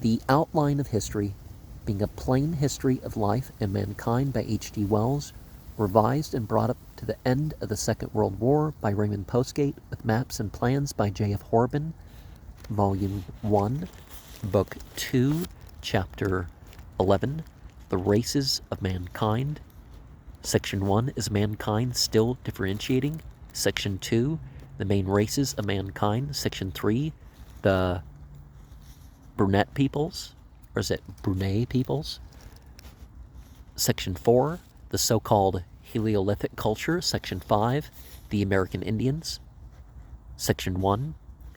The Outline of History, being a plain history of life and mankind by H.G. Wells, revised and brought up to the end of the Second World War by Raymond Postgate, with maps and plans by J.F. Horban, Volume 1, Book 2, Chapter 11, The Races of Mankind. Section 1, Is Mankind Still Differentiating? Section 2, The Main Races of Mankind. Section 3, The Brunette Peoples, or is it Brunei Peoples? Section 4, The So-Called Heliolithic Culture. Section 5, The American Indians. Section 1,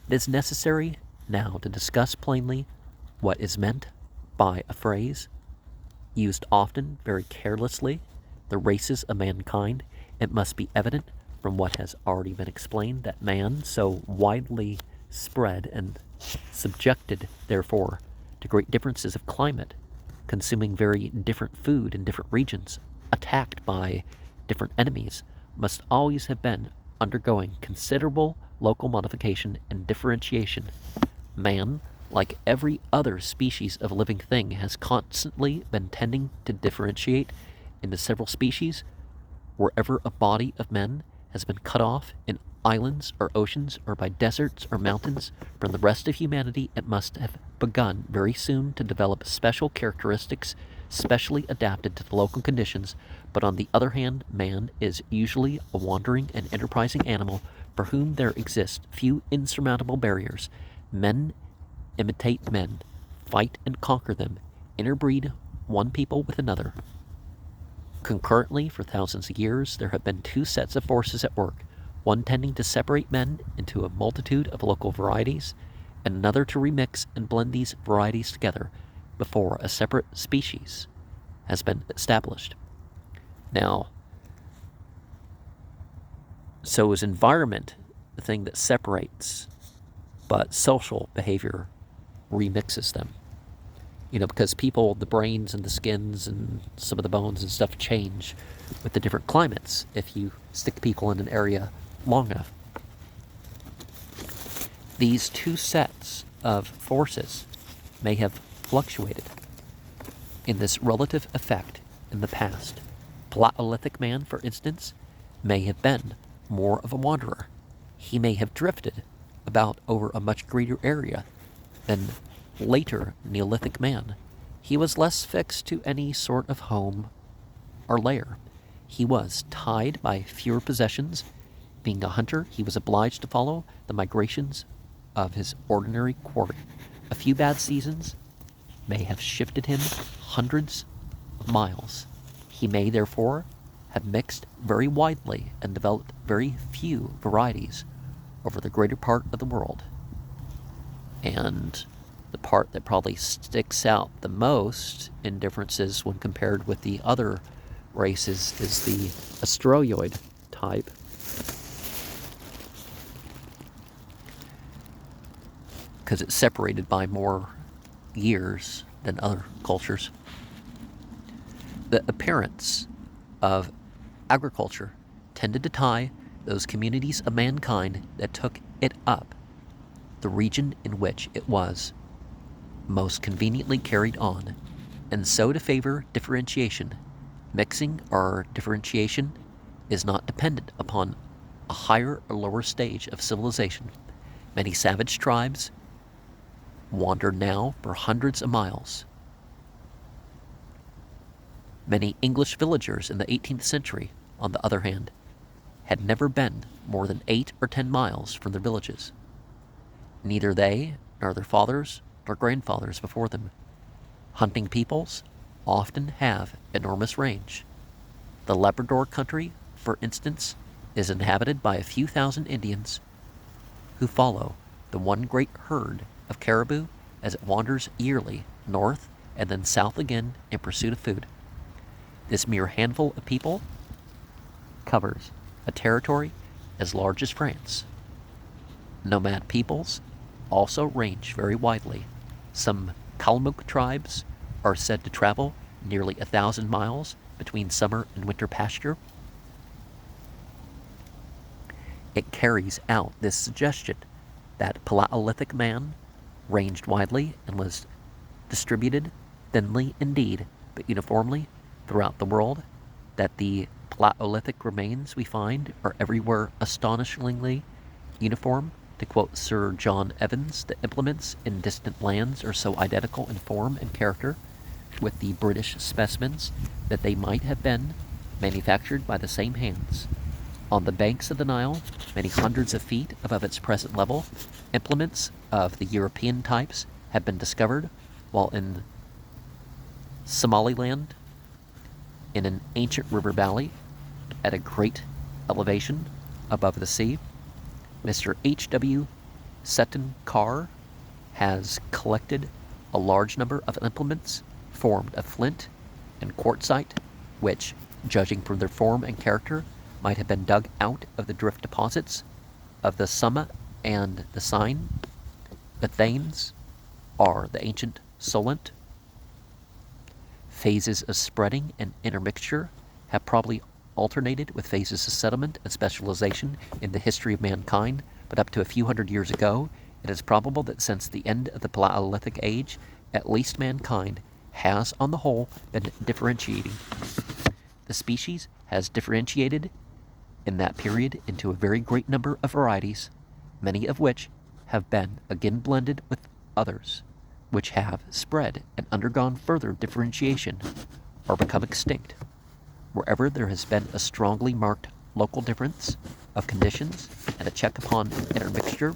It is necessary now to discuss plainly what is meant by a phrase used often very carelessly, the races of mankind. It must be evident from what has already been explained that man, so widely spread and subjected, therefore, to great differences of climate, consuming very different food in different regions, attacked by different enemies, must always have been undergoing considerable local modification and differentiation. Man, like every other species of living thing, has constantly been tending to differentiate into several species. Wherever a body of men has been cut off in islands or oceans or by deserts or mountains from the rest of humanity, it must have begun very soon to develop special characteristics specially adapted to the local conditions. But on the other hand, man is usually a wandering and enterprising animal for whom there exist few insurmountable barriers. Men imitate men, fight and conquer them, interbreed one people with another. Concurrently, for thousands of years, there have been two sets of forces at work, one tending to separate men into a multitude of local varieties, and another to remix and blend these varieties together before a separate species has been established. Now, so is environment the thing that separates, but social behavior remixes them. Because people, the brains and the skins and some of the bones and stuff change with the different climates if you stick people in an area long enough. These two sets of forces may have fluctuated in this relative effect in the past. Paleolithic man, for instance, may have been more of a wanderer. He may have drifted about over a much greater area than later Neolithic man. He was less fixed to any sort of home or lair. He was tied by fewer possessions. Being a hunter, he was obliged to follow the migrations of his ordinary quarry. A few bad seasons may have shifted him hundreds of miles. He may, therefore, have mixed very widely and developed very few varieties over the greater part of the world. And the part that probably sticks out the most in differences when compared with the other races is the Australoid type. Because it's separated by more years than other cultures. The appearance of agriculture tended to tie those communities of mankind that took it up, the region in which it was most conveniently carried on, and so to favor differentiation. Mixing or differentiation is not dependent upon a higher or lower stage of civilization. Many savage tribes wander now for hundreds of miles. Many English villagers in the 18th century, on the other hand, had never been more than 8 or 10 miles from their villages. Neither they, nor their fathers, nor grandfathers before them. Hunting peoples often have enormous range. The Labrador country, for instance, is inhabited by a few thousand Indians who follow the one great herd of caribou as it wanders yearly north and then south again in pursuit of food. This mere handful of people covers a territory as large as France. Nomad peoples also range very widely. Some Kalmuk tribes are said to travel nearly 1,000 miles between summer and winter pasture. It carries out this suggestion that Paleolithic man ranged widely and was distributed thinly indeed, but uniformly throughout the world, that the Paleolithic remains we find are everywhere astonishingly uniform. To quote Sir John Evans, the implements in distant lands are so identical in form and character with the British specimens that they might have been manufactured by the same hands. On the banks of the Nile, many hundreds of feet above its present level, implements of the European types have been discovered, while in Somaliland, in an ancient river valley, at a great elevation above the sea, Mr. H.W. Seton Carr has collected a large number of implements formed of flint and quartzite, which, judging from their form and character, might have been dug out of the drift deposits of the Summa and the Seine. The Thames are the ancient Solent. Phases of spreading and intermixture have probably alternated with phases of settlement and specialization in the history of mankind, but up to a few hundred years ago, it is probable that since the end of the Paleolithic age, at least mankind has, on the whole, been differentiating. The species has differentiated in that period into a very great number of varieties, many of which have been again blended with others, which have spread and undergone further differentiation or become extinct. Wherever there has been a strongly marked local difference of conditions and a check upon intermixture,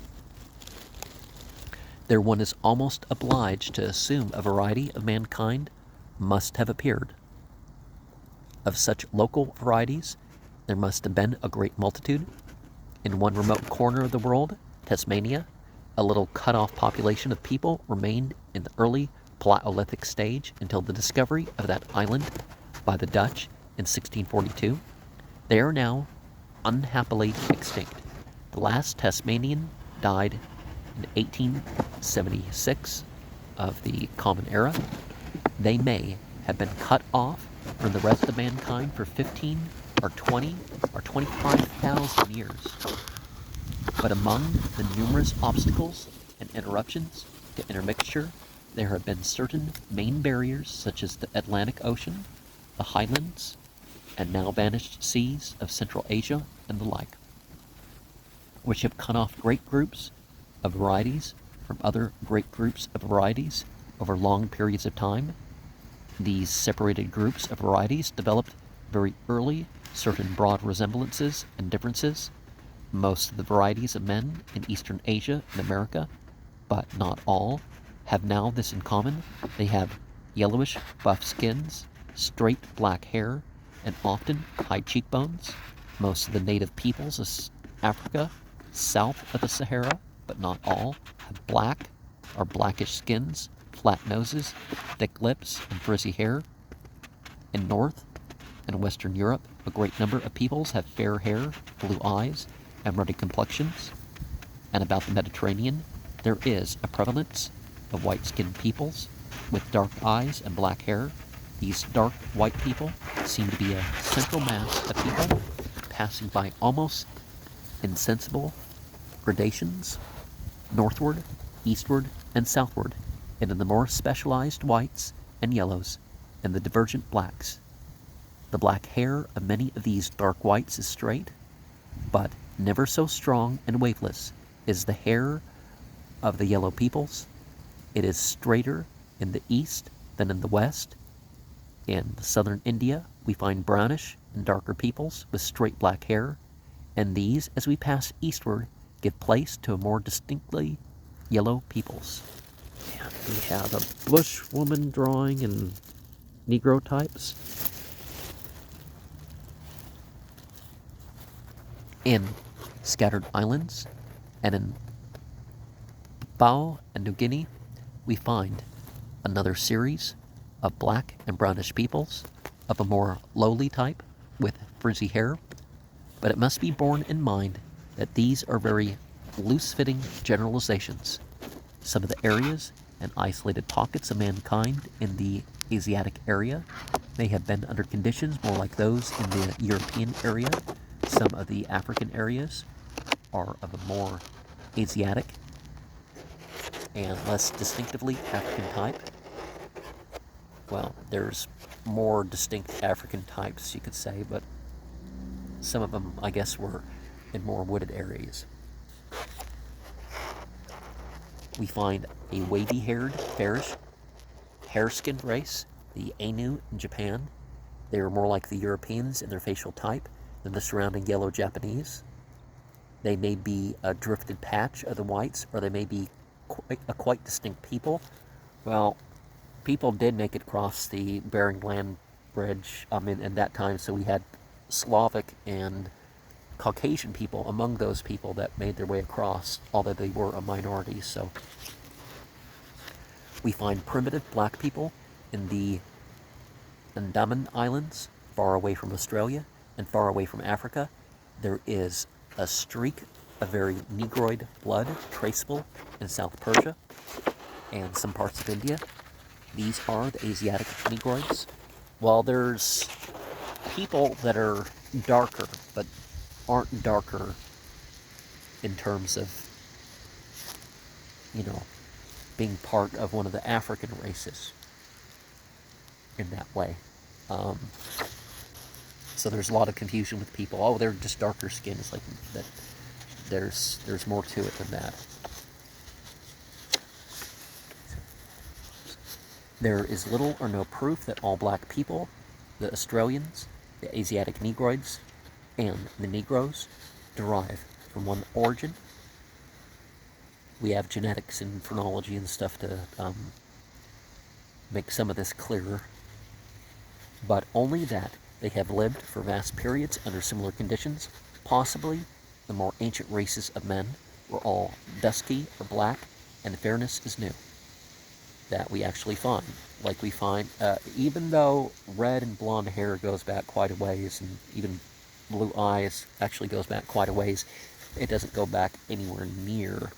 there one is almost obliged to assume a variety of mankind must have appeared. Of such local varieties, there must have been a great multitude. In one remote corner of the world, Tasmania, a little cut-off population of people remained in the early Paleolithic stage until the discovery of that island by the Dutch in 1642. They are now unhappily extinct. The last Tasmanian died in 1876 of the Common Era. They may have been cut off from the rest of mankind for 15 or 20 or 25,000 years. But among the numerous obstacles and interruptions to intermixture, there have been certain main barriers such as the Atlantic Ocean, the highlands, and now vanished seas of Central Asia and the like, which have cut off great groups of varieties from other great groups of varieties over long periods of time. These separated groups of varieties developed very early certain broad resemblances and differences. Most of the varieties of men in Eastern Asia and America, but not all, have now this in common. They have yellowish buff skins, straight black hair, and often high cheekbones. Most of the native peoples of Africa, south of the Sahara, but not all, have black or blackish skins, flat noses, thick lips, and frizzy hair. In North and Western Europe, a great number of peoples have fair hair, blue eyes, and ruddy complexions. And about the Mediterranean, there is a prevalence of white-skinned peoples with dark eyes and black hair. These dark white people seem to be a central mass of people passing by almost insensible gradations northward, eastward, and southward, and in the more specialized whites and yellows and the divergent blacks. The black hair of many of these dark whites is straight, but never so strong and waveless is the hair of the yellow peoples. It is straighter in the east than in the west. In southern India, we find brownish and darker peoples with straight black hair, and these, as we pass eastward, give place to a more distinctly yellow peoples. And we have a bush woman drawing in Negro types. In scattered islands and in Papua and New Guinea, we find another series of black and brownish peoples of a more lowly type with frizzy hair, but it must be borne in mind that these are very loose-fitting generalizations. Some of the areas and isolated pockets of mankind in the Asiatic area may have been under conditions more like those in the European area. Some of the African areas are of a more Asiatic and less distinctively African type. Well, there's more distinct African types, you could say, but some of them, I guess, were in more wooded areas. We find a wavy-haired, fairish, hair-skinned race, the Ainu in Japan. They are more like the Europeans in their facial type than the surrounding yellow Japanese. They may be a drifted patch of the whites, or they may be a quite distinct people. Well, people did make it across the Bering Land Bridge in that time, so we had Slavic and Caucasian people among those people that made their way across, although they were a minority. So we find primitive black people in the Andaman Islands, far away from Australia and far away from Africa. There is a streak of very Negroid blood traceable in South Persia and some parts of India. These are the Asiatic Negroids. While there's people that are darker, but aren't darker in terms of, being part of one of the African races in that way. So there's a lot of confusion with people. Oh, they're just darker skin. It's like that. There's more to it than that. There is little or no proof that all black people, the Australians, the Asiatic Negroids, and the Negroes, derive from one origin. We have genetics and phrenology and stuff to make some of this clearer, but only that they have lived for vast periods under similar conditions. Possibly the more ancient races of men were all dusky or black, and fairness is new. That we actually find. Like we find, even though red and blonde hair goes back quite a ways, and even blue eyes actually goes back quite a ways, it doesn't go back anywhere near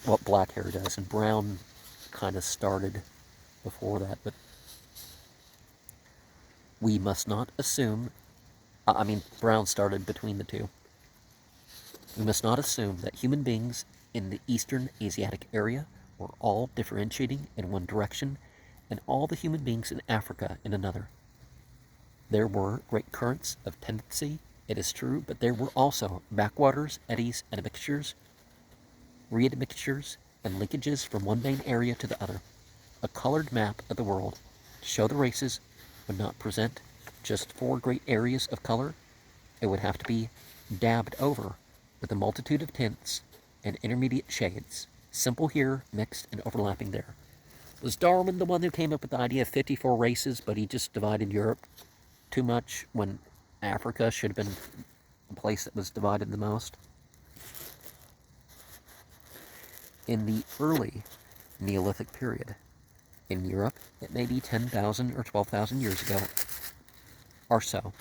what black hair does. And brown kind of started before that, but we must not assume, brown started between the two. We must not assume that human beings in the Eastern Asiatic area were all differentiating in one direction, and all the human beings in Africa in another. There were great currents of tendency, it is true, but there were also backwaters, eddies, and readmixtures, and linkages from one main area to the other. A colored map of the world to show the races would not present just 4 great areas of color. It would have to be dabbed over with a multitude of tints and intermediate shades, simple here, mixed and overlapping there. Was Darwin the one who came up with the idea of 54 races, but he just divided Europe too much when Africa should have been the place that was divided the most? In the early Neolithic period, in Europe, it may be 10,000 or 12,000 years ago or so,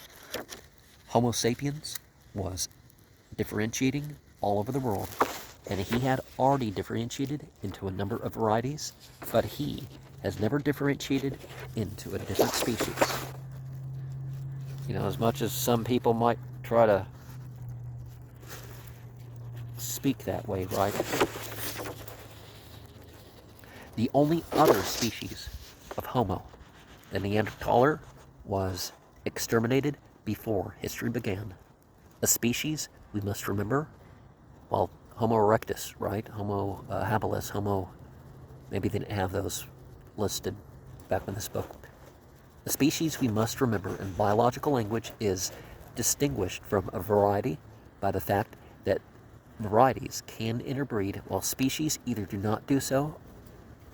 Homo sapiens was differentiating all over the world, and he had already differentiated into a number of varieties, but he has never differentiated into a different species. As much as some people might try to speak that way, right? The only other species of Homo, the Neanderthaler, was exterminated before history began. A species, we must remember, well, Homo erectus, right? Homo habilis, Homo, maybe they didn't have those listed back when this book. The species we must remember in biological language is distinguished from a variety by the fact that varieties can interbreed while species either do not do so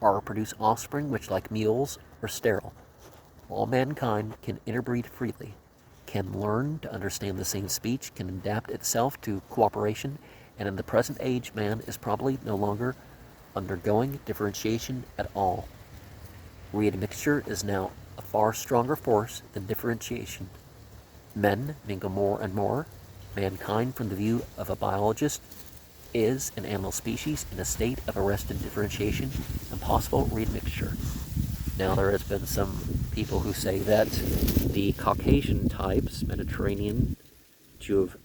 or produce offspring which, like mules, are sterile. All mankind can interbreed freely, can learn to understand the same speech, can adapt itself to cooperation, and in the present age man is probably no longer undergoing differentiation at all. Readmixture is now a far stronger force than differentiation. Men mingle more and more. Mankind, from the view of a biologist, is an animal species in a state of arrested differentiation and possible readmixture. Now, there has been some people who say that the Caucasian types, Mediterranean, Jew of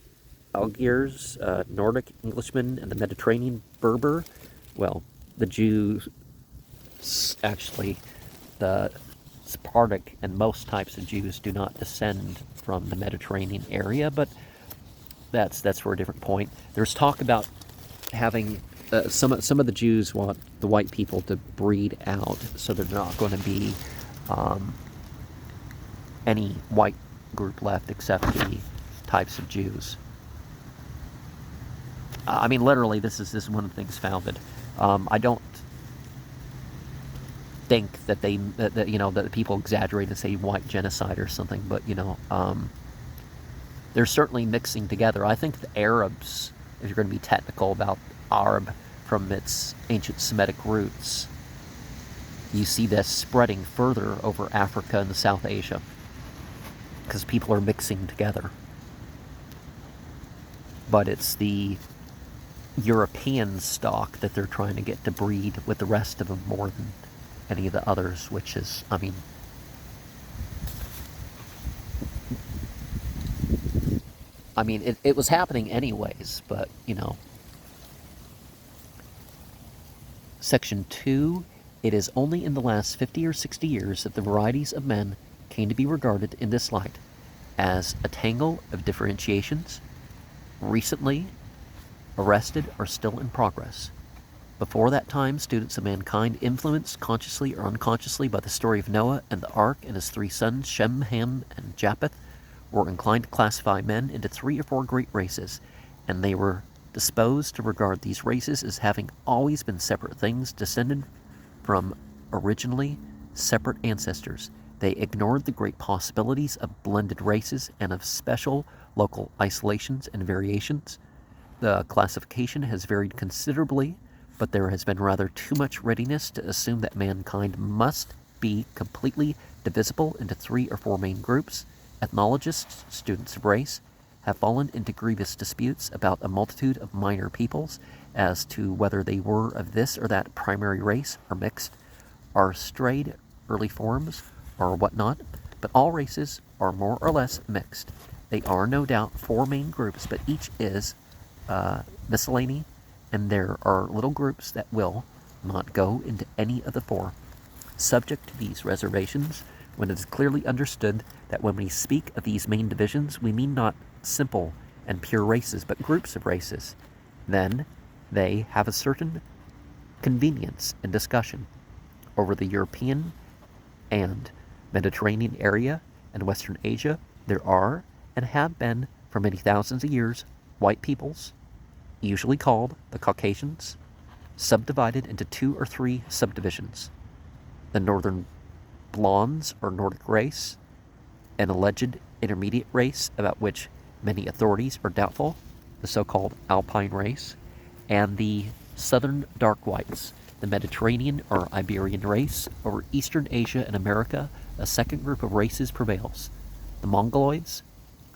Algiers, Nordic Englishman, and the Mediterranean Berber, well, the Jews actually the Sephardic and most types of Jews do not descend from the Mediterranean area, but that's for a different point. There's talk about having some of the Jews want the white people to breed out, so there's not going to be any white group left except the types of Jews. I mean, literally, this is one of the things founded. I don't think that that people exaggerate and say white genocide or something, but they're certainly mixing together. I think the Arabs, if you're going to be technical about Arab from its ancient Semitic roots, you see this spreading further over Africa and South Asia because people are mixing together. But it's the European stock that they're trying to get to breed with the rest of them more than any of the others, which is, it was happening anyways, but, Section 2, it is only in the last 50 or 60 years that the varieties of men came to be regarded in this light, as a tangle of differentiations, recently arrested or still in progress. Before that time, students of mankind, influenced consciously or unconsciously by the story of Noah and the ark and his 3 sons, Shem, Ham, and Japheth, were inclined to classify men into 3 or 4 great races, and they were disposed to regard these races as having always been separate things descended from originally separate ancestors. They ignored the great possibilities of blended races and of special local isolations and variations. The classification has varied considerably, but there has been rather too much readiness to assume that mankind must be completely divisible into 3 or 4 main groups. Ethnologists, students of race, have fallen into grievous disputes about a multitude of minor peoples as to whether they were of this or that primary race or mixed, are strayed early forms, or whatnot, but all races are more or less mixed. They are no doubt 4 main groups, but each is miscellany, and there are little groups that will not go into any of the 4. Subject to these reservations, when it is clearly understood that when we speak of these main divisions, we mean not simple and pure races, but groups of races, then they have a certain convenience in discussion. Over the European and Mediterranean area and Western Asia, there are and have been for many thousands of years white peoples, usually called the Caucasians, subdivided into 2 or 3 subdivisions: the Northern Blondes or Nordic race, an alleged intermediate race about which many authorities are doubtful, the so-called Alpine race, and the Southern Dark Whites, the Mediterranean or Iberian race. Over Eastern Asia and America, a second group of races prevails: the Mongoloids,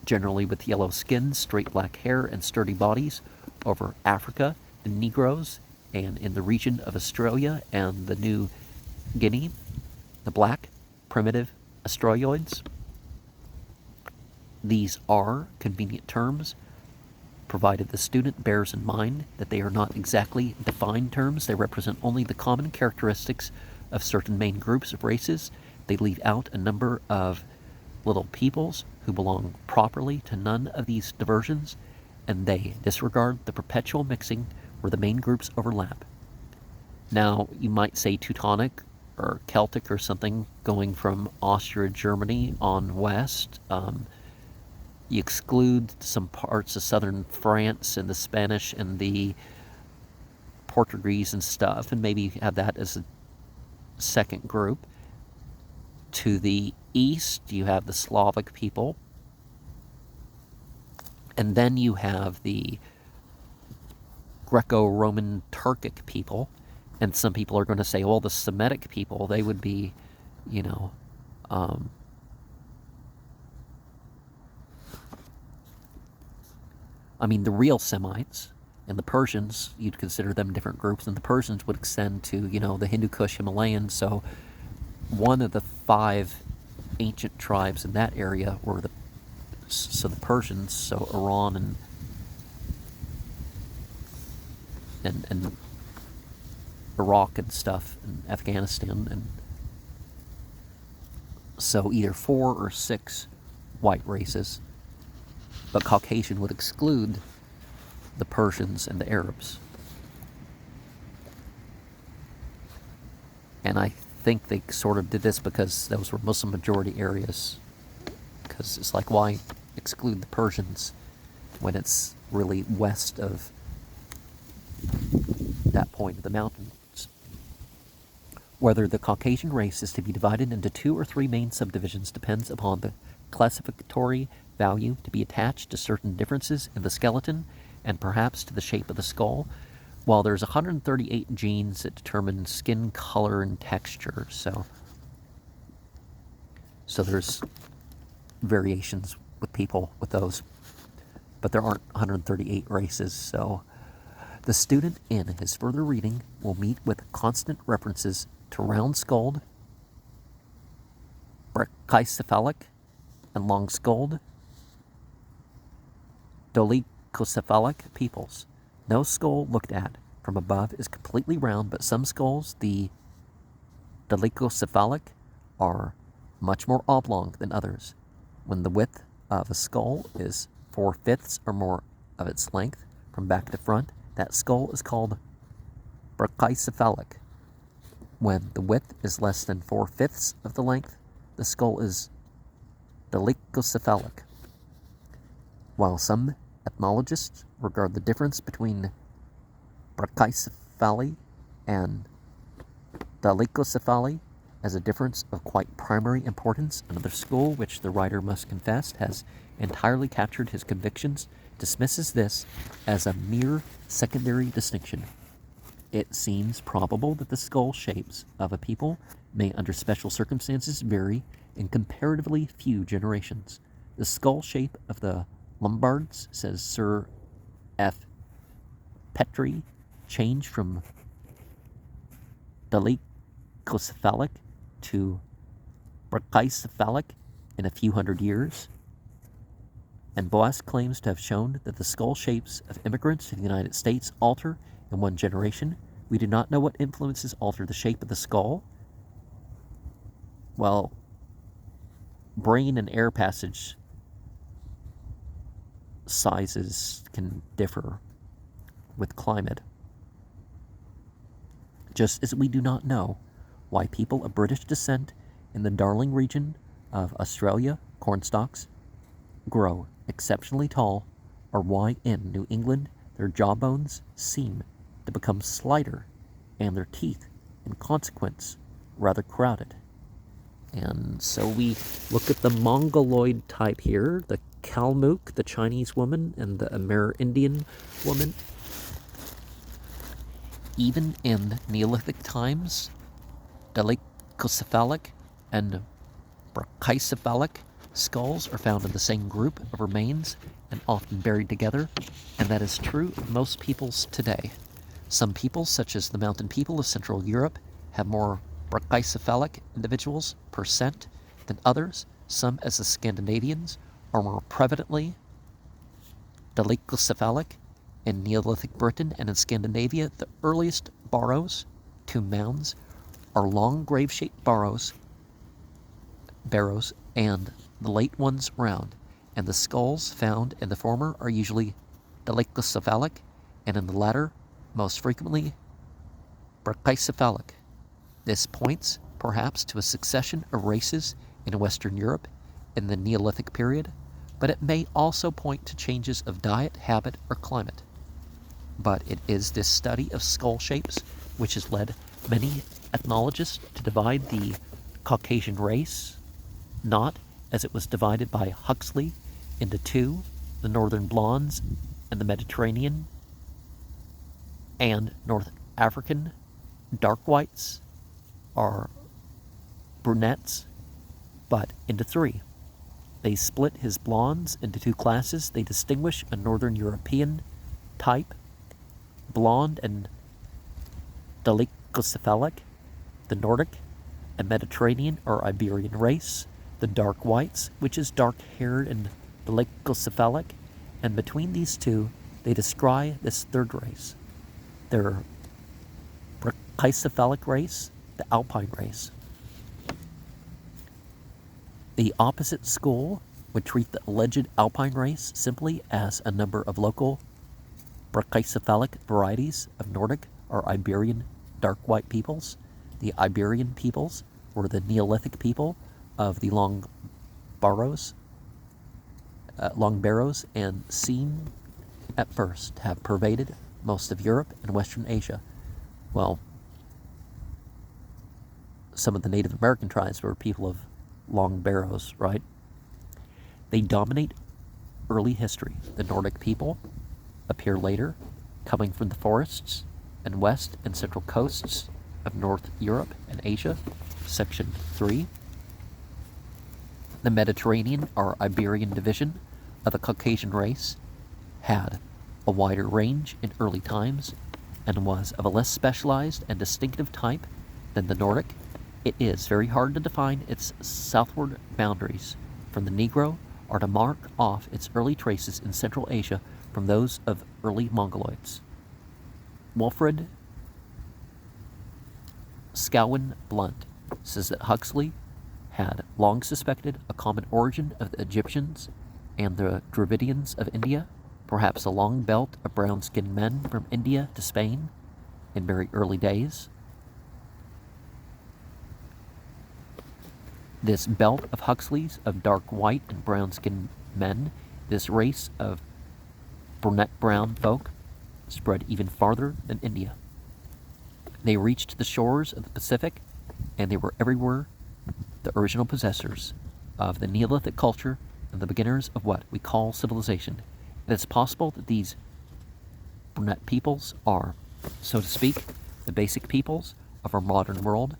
generally with yellow skin, straight black hair, and sturdy bodies. Over Africa, the Negroes, and in the region of Australia and the New Guinea, the black, primitive Australoids. These are convenient terms, provided the student bears in mind that they are not exactly defined terms. They represent only the common characteristics of certain main groups of races. They leave out a number of little peoples who belong properly to none of these diversions, and they disregard the perpetual mixing where the main groups overlap. Now, you might say Teutonic or Celtic or something, going from Austria, Germany on west. You exclude some parts of southern France and the Spanish and the Portuguese and stuff, and maybe have that as a second group. To the east, you have the Slavic people, and then you have the Greco-Roman Turkic people, and some people are going to say, well, the Semitic people, they would be, the real Semites and the Persians, you'd consider them different groups, and the Persians would extend to, the Hindu Kush Himalayan. So one of the 5 ancient tribes in that area were the Persians, so Iran and Iraq and stuff, and Afghanistan, and So either 4 or 6 white races, but Caucasian would exclude the Persians and the Arabs. And I think they sort of did this because those were Muslim majority areas. Because it's like, why exclude the Persians when it's really west of that point of the mountains? Whether the Caucasian race is to be divided into 2 or 3 main subdivisions depends upon the classificatory value to be attached to certain differences in the skeleton and perhaps to the shape of the skull. While there's 138 genes that determine skin color and texture, so there's variations with people with those, but there aren't 138 races. So the student in his further reading will meet with constant references to round-skulled, brachycephalic, and long-skulled, dolichocephalic peoples. No skull looked at from above is completely round, but some skulls, the dolichocephalic, are much more oblong than others. When the width of a skull is 4/5 or more of its length from back to front, that skull is called brachycephalic. When the width is less than 4/5 of the length, the skull is dolichocephalic. While some ethnologists regard the difference between brachycephaly and dolichocephaly as a difference of quite primary importance, another school, which the writer must confess has entirely captured his convictions, dismisses this as a mere secondary distinction. It seems probable that the skull shapes of a people may, under special circumstances, vary in comparatively few generations. The skull shape of the Lombards, says Sir F. Petrie, changed from dolichocephalic to brachycephalic in a few hundred years. And Boas claims to have shown that the skull shapes of immigrants to the United States alter in one generation. We do not know what influences alter the shape of the skull. Well, brain and air passage sizes can differ with climate. Just as we do not know why people of British descent in the Darling region of Australia, cornstalks, grow exceptionally tall, or why in New England their jawbones seem to become slighter and their teeth, in consequence, rather crowded. And so we look at the Mongoloid type here, the Kalmuk, the Chinese woman, and the Amerindian woman. Even in Neolithic times, dolichocephalic and brachycephalic skulls are found in the same group of remains and often buried together, and that is true of most peoples today. Some peoples, such as the mountain people of Central Europe, have more brachycephalic individuals per cent than others. Some, as the Scandinavians, are more prevalently dolichocephalic. In Neolithic Britain and in Scandinavia, the earliest barrows, tomb mounds, are long grave-shaped barrows, and the late ones round, and the skulls found in the former are usually dolichocephalic, and in the latter, most frequently, brachycephalic. This points, perhaps, to a succession of races in Western Europe in the Neolithic period, but it may also point to changes of diet, habit, or climate. But it is this study of skull shapes which has led many ethnologists to divide the Caucasian race, not as it was divided by Huxley into 2, the Northern Blondes and the Mediterranean, and North African dark whites are brunettes, but into 3. They split his blondes into 2 classes. They distinguish a Northern European type, blonde and dolichocephalic, the Nordic and Mediterranean or Iberian race, the dark whites, which is dark-haired and dolichocephalic, and between these two, they descry this third race, their brachycephalic race, the Alpine race. The opposite school would treat the alleged alpine race simply as a number of local brachycephalic varieties of Nordic or Iberian dark white peoples. The Iberian peoples were the Neolithic people of the Long Barrows, and seem at first to have pervaded most of Europe and Western Asia. Well, some of the Native American tribes were people of Long Barrows, right? They dominate early history. The Nordic people appear later, coming from the forests and west and central coasts of North Europe and Asia. Section 3. The Mediterranean or Iberian division of the Caucasian race had a wider range in early times and was of a less specialized and distinctive type than the Nordic. It is very hard to define its southward boundaries from the Negro or to mark off its early traces in Central Asia from those of early Mongoloids. Wilfred Scowen Blunt says that Huxley had long suspected a common origin of the Egyptians and the Dravidians of India, perhaps a long belt of brown-skinned men from India to Spain in very early days. This belt of Huxley's of dark white and brown-skinned men, this race of brunette-brown folk, spread even farther than India. They reached the shores of the Pacific, and they were everywhere the original possessors of the Neolithic culture and the beginners of what we call civilization. It is possible that these brunette peoples are, so to speak, the basic peoples of our modern world.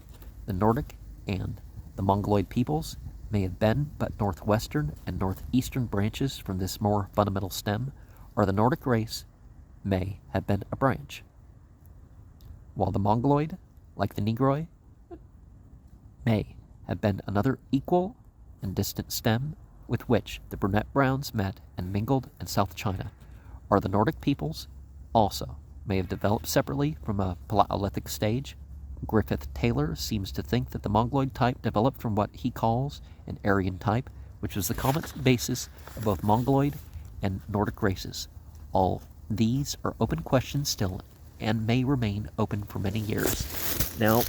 The Nordic and the Mongoloid peoples may have been but northwestern and northeastern branches from this more fundamental stem, or the Nordic race may have been a branch, while the Mongoloid, like the Negroid, may have been another equal and distant stem with which the brunette browns met and mingled in South China, or the Nordic peoples also may have developed separately from a Paleolithic stage. Griffith Taylor seems to think that the Mongoloid type developed from what he calls an Aryan type, which was the common basis of both Mongoloid and Nordic races. All these are open questions still and may remain open for many years. Now,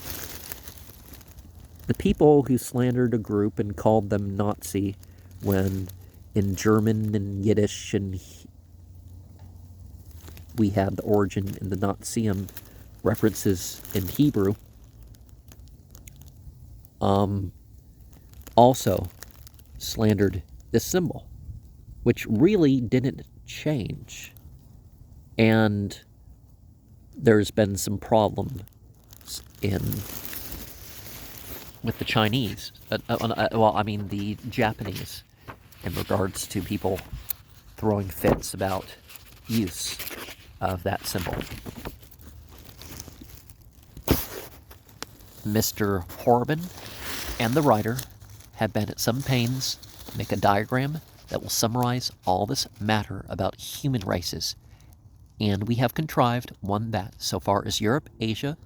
the people who slandered a group and called them Nazi when in German and Yiddish and we had the origin in the Nazium references in Hebrew, also slandered this symbol, which really didn't change. And there's been some problems with the Chinese, the Japanese, in regards to people throwing fits about use of that symbol. Mr. Horben and the writer have been at some pains to make a diagram that will summarize all this matter about human races, and we have contrived one that, so far as Europe, Asia,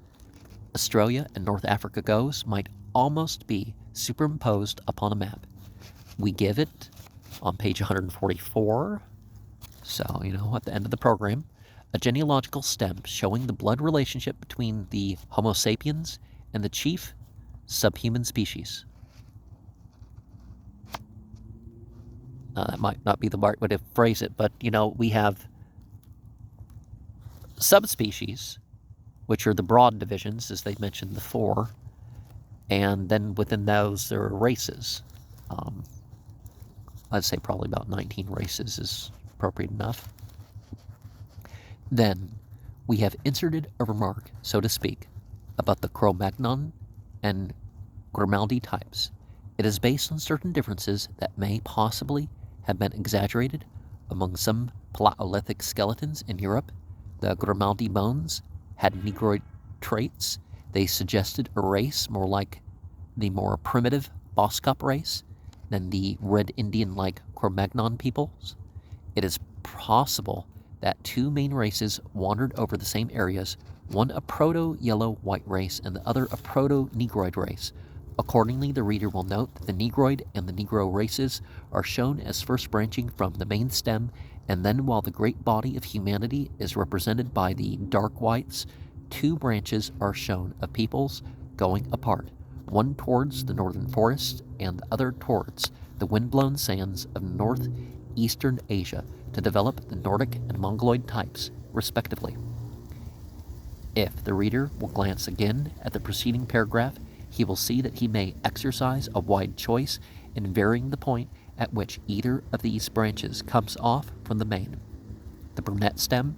Australia, and North Africa goes, might almost be superimposed upon a map. We give it on page 144, so, at the end of the program, a genealogical stem showing the blood relationship between the Homo sapiens and the chief subhuman species. That might not be the right way to phrase it, but, we have subspecies, which are the broad divisions, as they mentioned before, and then within those there are races. I'd say probably about 19 races is appropriate enough. Then we have inserted a remark, so to speak, about the Cro-Magnon and Grimaldi types. It is based on certain differences that may possibly have been exaggerated among some Paleolithic skeletons in Europe. The Grimaldi bones had Negroid traits. They suggested a race more like the more primitive Boskop race than the Red Indian-like Cro-Magnon peoples. It is possible that two main races wandered over the same areas, one a proto-yellow-white race and the other a proto-Negroid race, Accordingly, the reader will note that the Negroid and the Negro races are shown as first branching from the main stem, and then while the great body of humanity is represented by the dark whites, two branches are shown of peoples going apart, one towards the northern forests and the other towards the wind-blown sands of northeastern Asia to develop the Nordic and Mongoloid types, respectively. If the reader will glance again at the preceding paragraph, he will see that he may exercise a wide choice in varying the point at which either of these branches comes off from the main. The brunette stem,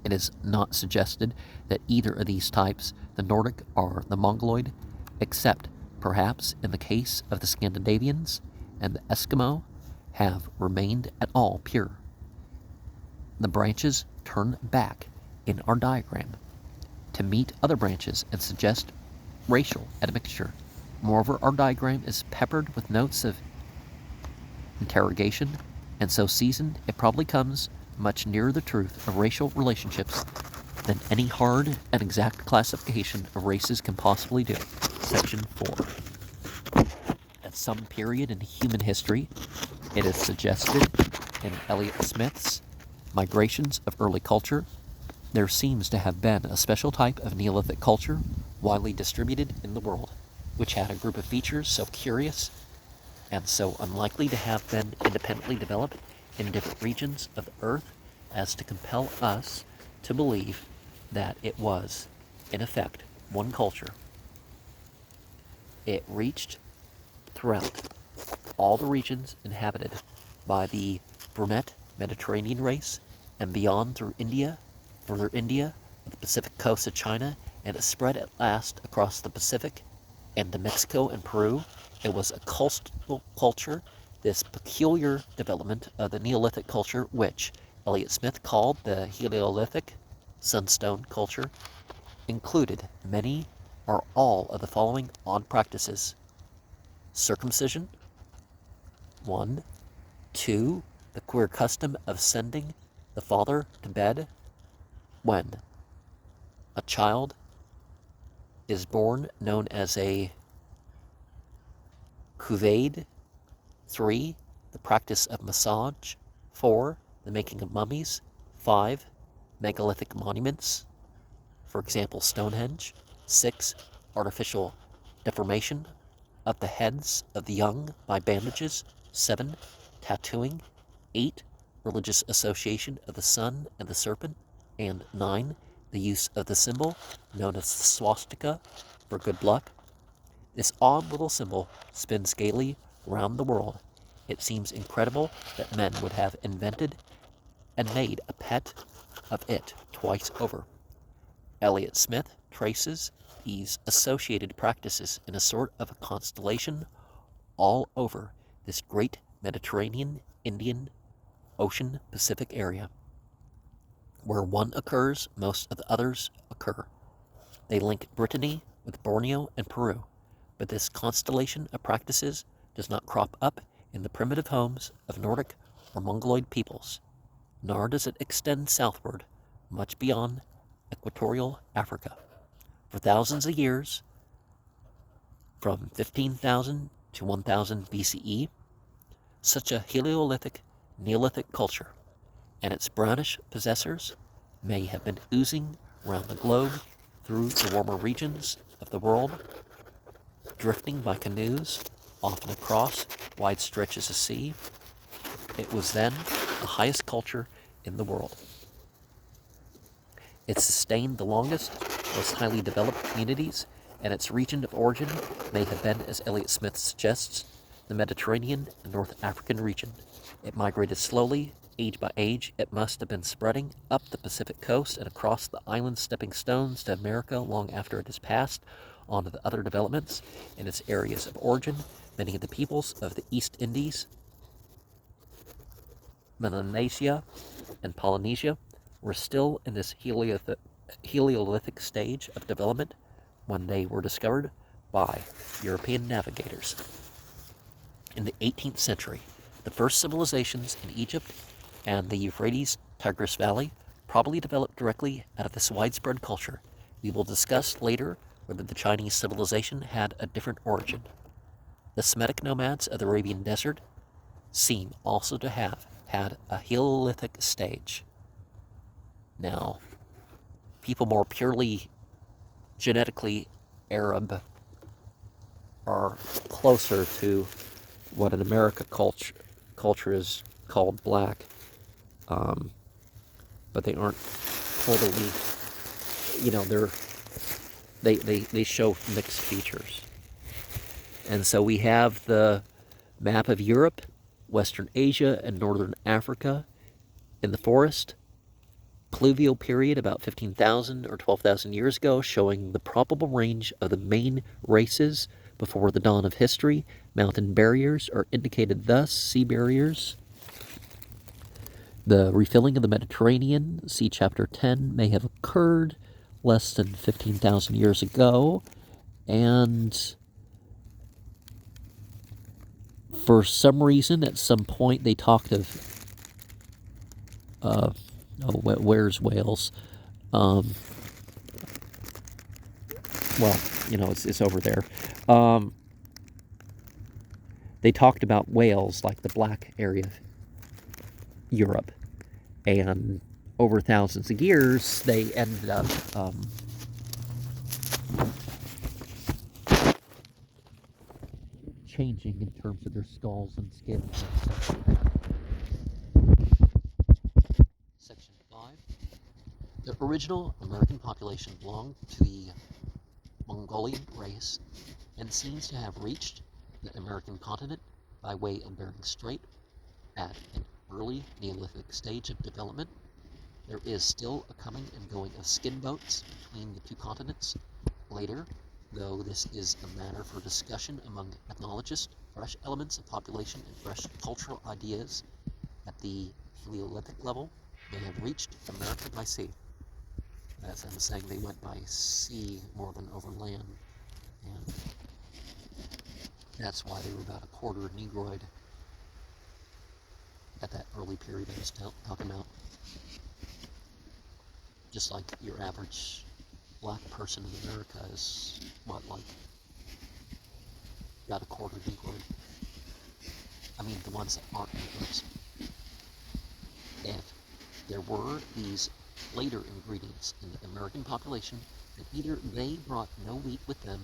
it is not suggested that either of these types, the Nordic or the Mongoloid, except perhaps in the case of the Scandinavians and the Eskimo, have remained at all pure. The branches turn back in our diagram to meet other branches and suggest racial admixture. Moreover, our diagram is peppered with notes of interrogation, and so seasoned it probably comes much nearer the truth of racial relationships than any hard and exact classification of races can possibly do. Section 4. At some period in human history, it is suggested in Elliott Smith's Migrations of Early Culture, there seems to have been a special type of Neolithic culture widely distributed in the world, which had a group of features so curious and so unlikely to have been independently developed in different regions of the earth as to compel us to believe that it was, in effect, one culture. It reached throughout all the regions inhabited by the brunette Mediterranean race and beyond through India, further India, the Pacific coast of China, and it spread at last across the Pacific and to Mexico and Peru. It was a coastal culture, this peculiar development of the Neolithic culture, which Elliott Smith called the Heliolithic Sunstone culture, included many or all of the following odd practices: circumcision, 1, 2, the queer custom of sending the father to bed when a child is born, known as a couvade, 3, the practice of massage, 4, the making of mummies, 5, megalithic monuments, for example Stonehenge, 6, artificial deformation of the heads of the young by bandages, 7, tattooing, 8, religious association of the sun and the serpent, and 9, the use of the symbol known as the swastika for good luck. This odd little symbol spins gaily round the world. It seems incredible that men would have invented and made a pet of it twice over. Elliott Smith traces these associated practices in a sort of a constellation all over this great Mediterranean, Indian, Ocean, Pacific area. Where one occurs, most of the others occur. They link Brittany with Borneo and Peru, but this constellation of practices does not crop up in the primitive homes of Nordic or Mongoloid peoples, nor does it extend southward much beyond equatorial Africa. For thousands of years, from 15,000 to 1000 BCE, such a Heliolithic Neolithic culture and its brownish possessors may have been oozing around the globe through the warmer regions of the world, drifting by canoes, often across wide stretches of sea. It was then the highest culture in the world. It sustained the longest, most highly developed communities, and its region of origin may have been, as Elliott Smith suggests, the Mediterranean and North African region. It migrated slowly, age by age. It must have been spreading up the Pacific coast and across the island stepping stones to America long after it has passed on to the other developments in its areas of origin. Many of the peoples of the East Indies, Melanesia, and Polynesia were still in this Heliolithic stage of development when they were discovered by European navigators. In the 18th century, the first civilizations in Egypt and the Euphrates-Tigris Valley probably developed directly out of this widespread culture. We will discuss later whether the Chinese civilization had a different origin. The Semitic nomads of the Arabian Desert seem also to have had a Neolithic stage. Now, people more purely genetically Arab are closer to what in America culture is called black, but they aren't totally, they show mixed features. And so we have the map of Europe, Western Asia, and Northern Africa in the forest. Pluvial period about 15,000 or 12,000 years ago, showing the probable range of the main races before the dawn of history. Mountain barriers are indicated thus, sea barriers. The refilling of the Mediterranean, see Chapter 10, may have occurred less than 15,000 years ago, and for some reason, at some point, they talked of where's Wales? Well, it's over there. They talked about Wales, like the black area of Europe, and over thousands of years, they ended up changing in terms of their skulls and skins and stuff like that. Section 5. The original American population belonged to the Mongolian race and seems to have reached the American continent by way of Bering Strait at an early Neolithic stage of development. There is still a coming and going of skin boats between the two continents. Later, though this is a matter for discussion among ethnologists, fresh elements of population and fresh cultural ideas at the Paleolithic level may have reached America by sea. As I'm saying, they went by sea more than over land, and that's why they were about a quarter Negroid at that early period I was talking about. Just like your average black person in America is, about a quarter Negroid. I mean, the ones that aren't Negroids. If there were these later ingredients in the American population, then either they brought no wheat with them,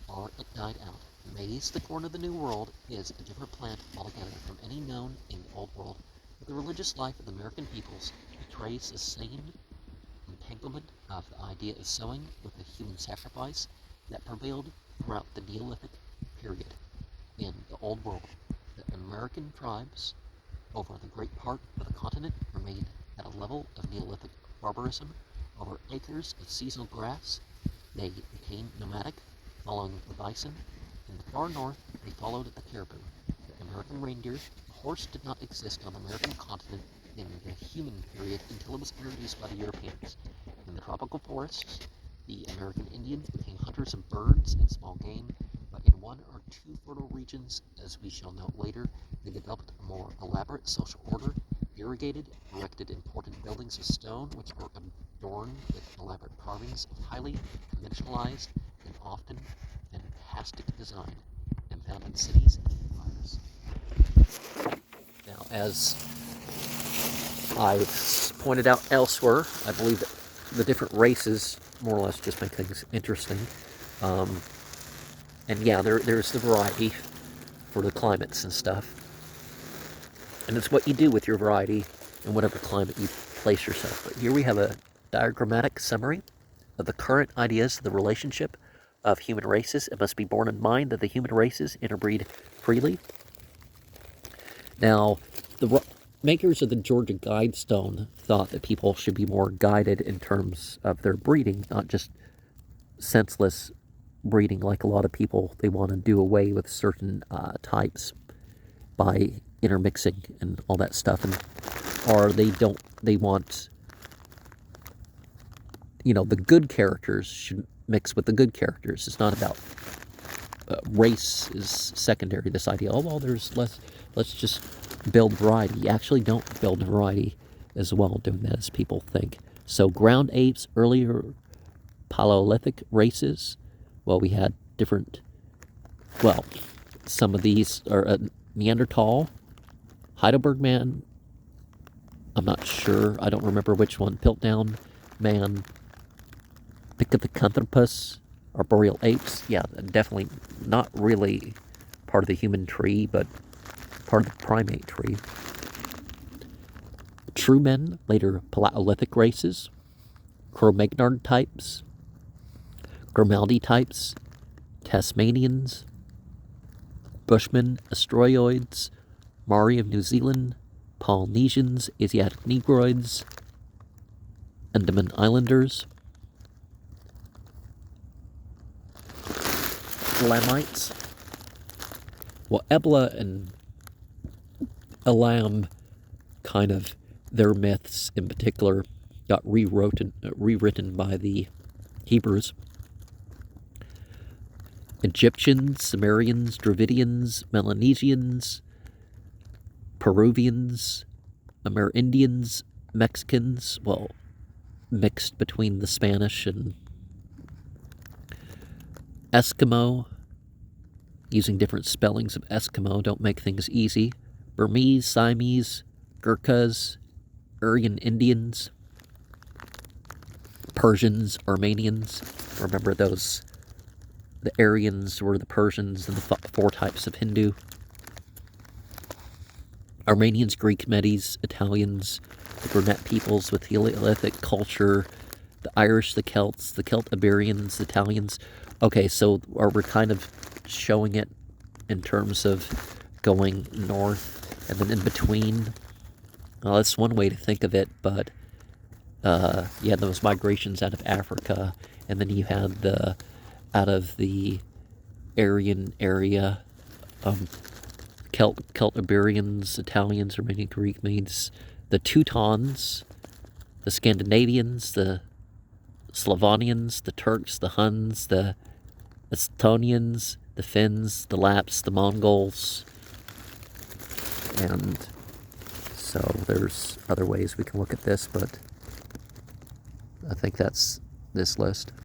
or it died out. Maize, the corn of the New World, is a different plant altogether from any known in the Old World, but the religious life of the American peoples betrays the same entanglement of the idea of sowing with the human sacrifice that prevailed throughout the Neolithic period. In the Old World, the American tribes over the great part of the continent remained at a level of Neolithic barbarism. Over acres of seasonal grass, they became nomadic, following the bison. In the far north, they followed the caribou. The American reindeer, the horse did not exist on the American continent in the human period until it was introduced by the Europeans. In the tropical forests, the American Indians became hunters of birds and small game, but in one or two fertile regions, as we shall note later, they developed a more elaborate social order, irrigated, erected important buildings of stone which were adorned with elaborate carvings of highly conventionalized and often fantastic design, and founded cities and empires. Now, as I've pointed out elsewhere, I believe that the different races more or less just make things interesting. And yeah, there's the variety for the climates and stuff. And it's what you do with your variety in whatever climate you place yourself. But here we have a diagrammatic summary of the current ideas of the relationship of human races. It must be borne in mind that the human races interbreed freely. Now, the makers of the Georgia Guidestone thought that people should be more guided in terms of their breeding, not just senseless breeding like a lot of people. They want to do away with certain types by intermixing and all that stuff, and or they want, the good characters should mix with the good characters. It's not about race is secondary. This idea, let's just build variety. You actually don't build variety as well doing that as people think. So ground apes, earlier Paleolithic races Well, we had different, well, some of these are Neanderthal, Heidelberg man, I'm not sure, I don't remember which one, Piltdown man, Pithecanthropus, arboreal apes. Yeah, definitely not really part of the human tree, but part of the primate tree. True men, later Paleolithic races, Cro-Magnon types, Grimaldi types, Tasmanians, Bushmen, Australoids, Maori of New Zealand, Polynesians, Asiatic Negroids, Andaman Islanders, Elamites. Well, Ebla and Elam, kind of, their myths in particular, got rewritten by the Hebrews. Egyptians, Sumerians, Dravidians, Melanesians, Peruvians, Amerindians, Mexicans, well, mixed between the Spanish and Eskimo, using different spellings of Eskimo don't make things easy. Burmese, Siamese, Gurkhas, Aryan Indians, Persians, Armenians. Remember those? The Aryans were the Persians and the four types of Hindu. Armenians, Greek, Medes, Italians, the Brunette peoples with Neolithic culture, the Irish, the Celts, the Celt-Iberians, the Italians. Okay, so are we kind of showing it in terms of going north and then in between? Well, that's one way to think of it, but yeah, those migrations out of Africa, and then you had out of the Aryan area, Celt-Iberians, Italians, Armenian, Greek, Medes, the Teutons, the Scandinavians, the Slavonians, the Turks, the Huns, the Estonians, the Finns, the Lapps, the Mongols, and so there's other ways we can look at this, but I think that's this list.